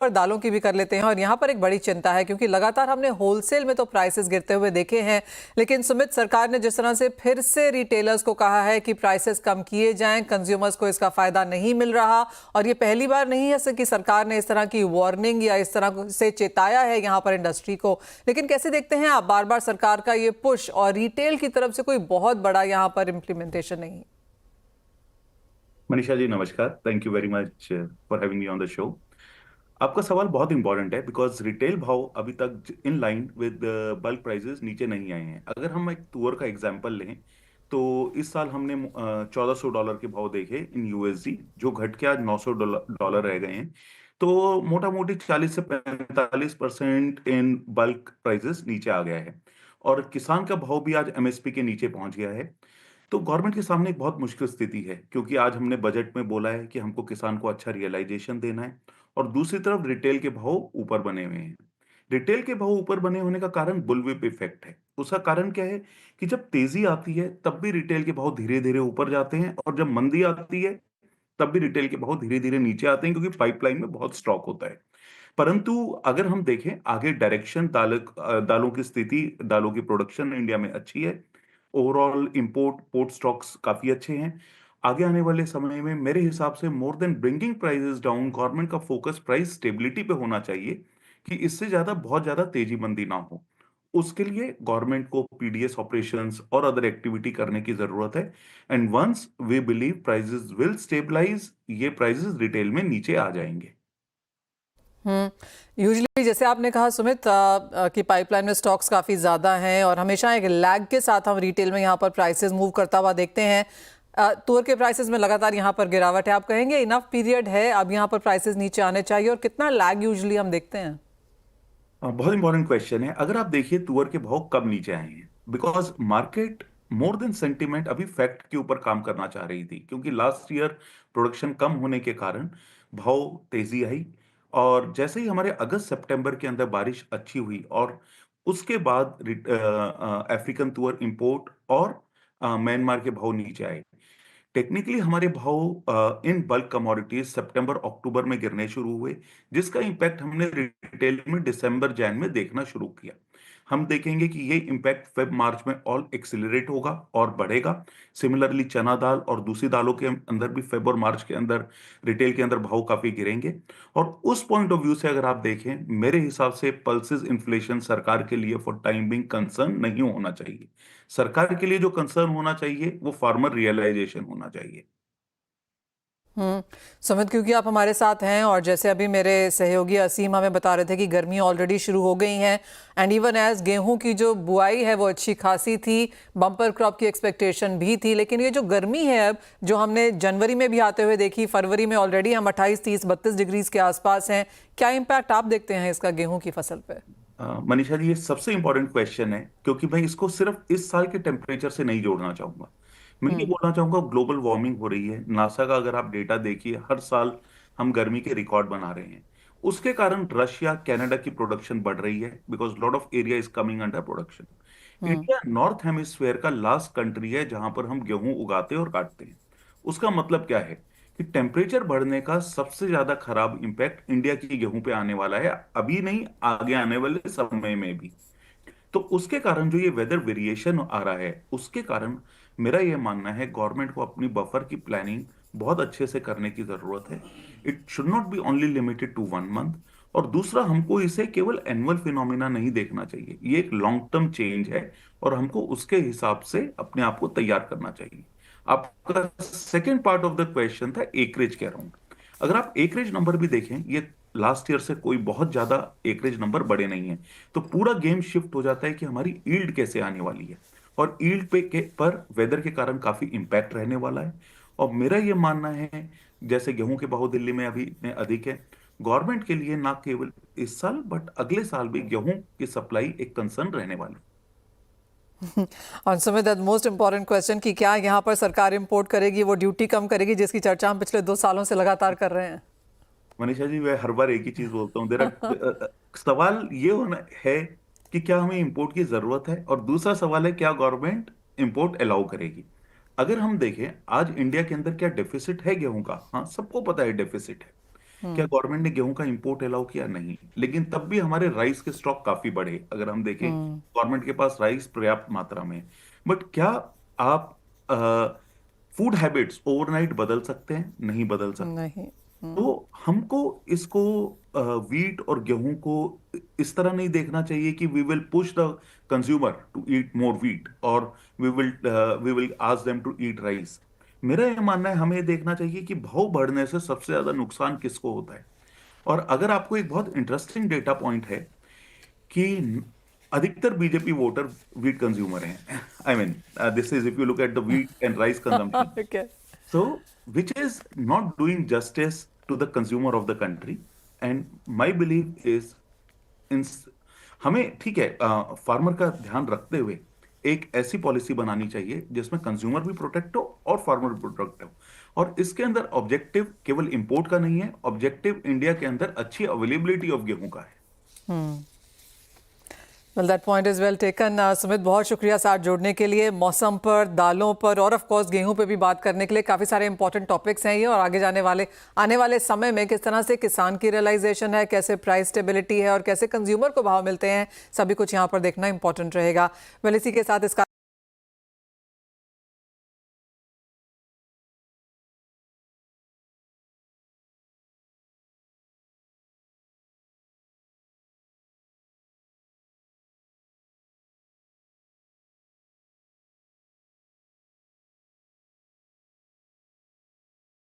पर दालों की भी कर लेते हैं और यहाँ पर एक बड़ी चिंता है क्योंकि लगातार हमने होलसेल में तो प्राइसेस गिरते हुए देखे हैं, लेकिन सुमित, सरकार ने जिस तरह से फिर से रिटेलर्स को कहा है कि प्राइसेस कम किए जाएं, कंज्यूमर्स को इसका फायदा नहीं मिल रहा। और ये पहली बार नहीं है कि सरकार ने इस तरह की वार्निंग या इस तरह से चेताया है यहाँ पर इंडस्ट्री को। लेकिन कैसे देखते हैं आप बार बार सरकार का ये पुश और रिटेल की तरफ से कोई बहुत बड़ा यहाँ पर इम्प्लीमेंटेशन नहीं? मनीषा जी नमस्कार। Thank you very much for having me on the show. आपका सवाल बहुत इंपॉर्टेंट है बिकॉज रिटेल भाव अभी तक in line with bulk prices नीचे नहीं आए हैं। अगर हम एक तुअर का एग्जांपल लें तो इस साल हमने $1400 के भाव देखे इन यूएसडी, जो घट के आज $900 रह गए हैं। तो मोटा मोटी 40 से 45% इन बल्क प्राइसेस नीचे आ गया है और किसान का भाव भी आज एमएसपी के नीचे पहुंच गया है। तो गवर्नमेंट के सामने एक बहुत मुश्किल स्थिति है क्योंकि आज हमने बजट में बोला है कि हमको किसान को अच्छा रियलाइजेशन देना है और दूसरी तरफ रिटेल के भाव ऊपर बने हुए हैं। रिटेल के भाव ऊपर बने होने का कारण बुलविप इफेक्ट है। उसका कारण क्या है कि जब तेजी आती है तब भी रिटेल के भाव धीरे धीरे ऊपर जाते हैं और जब मंदी आती है तब भी रिटेल के भाव धीरे धीरे नीचे आते हैं क्योंकि पाइपलाइन में बहुत स्टॉक होता है। परंतु अगर हम देखें आगे डायरेक्शन, दालों की स्थिति, दालों की प्रोडक्शन इंडिया में अच्छी है। ओवरऑल इंपोर्ट पोर्ट स्टॉक्स काफी अच्छे हैं। आगे आने वाले समय में मेरे हिसाब से more than bringing prices down, government का फोकस प्राइस स्टेबिलिटी पे होना चाहिए कि इससे ज्यादा बहुत ज्यादा तेजी मंदी ना हो। उसके लिए गवर्नमेंट को पीडीएस ऑपरेशंस और अदर एक्टिविटी करने की जरूरत है। And once we believe prices will stabilise, ये प्राइसेस रिटेल में नीचे आ जाएंगे। यूजुअली जैसे आपने कहा सुमित कि पाइपलाइन में स्टॉक्स काफ़ी ज़्यादा हैं और हमेशा एक लैग के साथ हम रिटेल में यहाँ पर प्राइसेस मूव करता हुआ देखते हैं। तुअर के प्राइसेस में लगातार यहाँ पर गिरावट है। आप कहेंगे इनफ पीरियड है अब यहाँ पर प्राइसेस नीचे आने चाहिए और कितना लैग यूजुअली हम देखते हैं? बहुत इंपॉर्टेंट क्वेश्चन है। अगर आप देखिए तुअर के भाव कब नीचे आए हैं, because market more than sentiment अभी फैक्ट के ऊपर काम करना चाह रही थी क्योंकि लास्ट ईयर प्रोडक्शन कम होने के कारण भाव तेजी आई। और जैसे ही हमारे अगस्त सितंबर के अंदर बारिश अच्छी हुई और उसके बाद अफ्रीकन तुअर इंपोर्ट और म्यांमार के भाव नीचे आए। टेक्निकली हमारे भाव इन बल्क कमोडिटीज सितंबर अक्टूबर में गिरने शुरू हुए, जिसका इम्पैक्ट हमने रिटेल में दिसंबर जैन में देखना शुरू किया। हम देखेंगे कि ये इम्पैक्ट फेब मार्च में ऑल एक्सिलरेट होगा और बढ़ेगा। सिमिलरली चना दाल और दूसरी दालों के अंदर भी फेब और मार्च के अंदर रिटेल के अंदर भाव काफी गिरेंगे। और उस पॉइंट ऑफ व्यू से अगर आप देखें, मेरे हिसाब से पल्सेस इन्फ्लेशन सरकार के लिए फॉर टाइम बिंग कंसर्न नहीं होना चाहिए। सरकार के लिए जो कंसर्न होना चाहिए वो फार्मर रियलाइजेशन होना चाहिए। सुमित, क्योंकि आप हमारे साथ हैं और जैसे अभी मेरे सहयोगी असीम हमें बता रहे थे कि गर्मी ऑलरेडी शुरू हो गई हैं एंड इवन एज गेहूं की जो बुआई है वो अच्छी खासी थी, बम्पर क्रॉप की एक्सपेक्टेशन भी थी, लेकिन ये जो गर्मी है अब जो हमने जनवरी में भी आते हुए देखी, फरवरी में ऑलरेडी हम 28, 30, 32 डिग्रीज के आसपास हैं। क्या इम्पैक्ट आप देखते हैं इसका गेहूं की फसल पे? मनीषा जी, ये सबसे इंपॉर्टेंट क्वेश्चन है क्योंकि मैं इसको सिर्फ इस साल के टेम्परेचर से नहीं जोड़ना चाहूंगा। मैं ये बोलना चाहूंगा ग्लोबल वार्मिंग हो रही है। नासा का अगर आप डेटा देखिए, हर साल हम गर्मी के रिकॉर्ड बना रहे हैं। उसके कारण रशिया, कनाडा की प्रोडक्शन बढ़ रही है because lot of area is coming under production. India north hemisphere का लास्ट कंट्री है जहां पर हम गेहूं उगाते और काटते हैं। उसका मतलब क्या है कि टेम्परेचर बढ़ने का सबसे ज्यादा खराब इंपैक्ट इंडिया की गेहूं पे आने वाला है, अभी नहीं आगे आने वाले समय में भी। तो उसके कारण जो ये वेदर वेरिएशन आ रहा है उसके कारण मेरा ये मानना है गवर्नमेंट को अपनी बफर की प्लानिंग बहुत अच्छे से करने की जरूरत है। It should not be only limited to 1 month. और दूसरा, हमको इसे केवल एनुअल फिनोमिना नहीं देखना चाहिए, ये एक लॉन्ग टर्म चेंज है और हमको उसके हिसाब से अपने आप को तैयार करना चाहिए। आपका second part of the question था एकरेज के अराउंड। अगर आप एकरेज नंबर भी देखें, ये लास्ट ईयर से कोई बहुत ज्यादा एकरेज नंबर बड़े नहीं है। तो पूरा गेम शिफ्ट हो जाता है कि हमारी ईल्ड कैसे आने वाली है और ईल्ड पर वेदर के कारण काफी इंपैक्ट रहने वाला है। और मेरा ये मानना है, जैसे गेहूं के भाव दिल्ली में अभी इतने अधिक है, गवर्नमेंट के लिए ना केवल इस साल बट अगले साल भी गेहूं की सप्लाई एक कंसर्न रहने वाली। और Sumit, that most important question कि क्या यहाँ पर सरकार इंपोर्ट करेगी, वो ड्यूटी कम करेगी जिसकी चर्चा हम पिछले 2 सालों से लगातार कर रहे हैं? मनीषा जी, मैं हर बार एक ही चीज बोलता हूँ, सवाल ये होना है कि क्या हमें इंपोर्ट की जरूरत है, और दूसरा सवाल है क्या गवर्नमेंट इंपोर्ट अलाउ करेगी। अगर हम देखें आज इंडिया के अंदर क्या डेफिसिट है गेहूं का, हाँ सबको पता है डेफिसिट है। क्या गवर्नमेंट ने गेहूं का इंपोर्ट अलाउ किया? नहीं। लेकिन तब भी हमारे राइस के स्टॉक काफी बढ़े, अगर हम देखें गवर्नमेंट के पास राइस पर्याप्त मात्रा में है। बट क्या आप फूड हैबिट्स ओवरनाइट बदल सकते हैं? नहीं बदल सकते। नहीं। तो हमको इसको वीट और गेहूं को इस तरह नहीं देखना चाहिए कि we will push the consumer to eat more wheat और we will ask them to eat rice. मेरा ये मानना है हमें ये देखना चाहिए कि भाव बढ़ने से सबसे ज्यादा नुकसान किसको होता है। और अगर आपको एक बहुत इंटरेस्टिंग डेटा पॉइंट है कि अधिकतर बीजेपी वोटर वीट कंज्यूमर हैं। I mean this is if you look at the wheat and rice consumption, Okay. so which is not doing justice to the consumer of the country. And my belief is in हमें ठीक है farmer का ध्यान रखते हुए एक ऐसी policy बनानी चाहिए जिसमें कंज्यूमर भी प्रोटेक्ट हो और फार्मर भी प्रोटेक्ट हो। और इसके अंदर ऑब्जेक्टिव केवल इंपोर्ट का नहीं है, ऑब्जेक्टिव इंडिया के अंदर अच्छी अवेलेबिलिटी ऑफ गेहूं का है। Well that point is well taken. Sumit, बहुत शुक्रिया साथ जोड़ने के लिए, मौसम पर, दालों पर और ऑफ कोर्स गेहूं पे भी बात करने के लिए। काफ़ी सारे इंपॉर्टेंट टॉपिक्स हैं ये, और आने वाले समय में किस तरह से किसान की रियलाइजेशन है, कैसे प्राइस स्टेबिलिटी है और कैसे कंज्यूमर को भाव मिलते हैं, सभी कुछ यहाँ पर देखना इंपॉर्टेंट रहेगा। वेल इसी के साथ इसका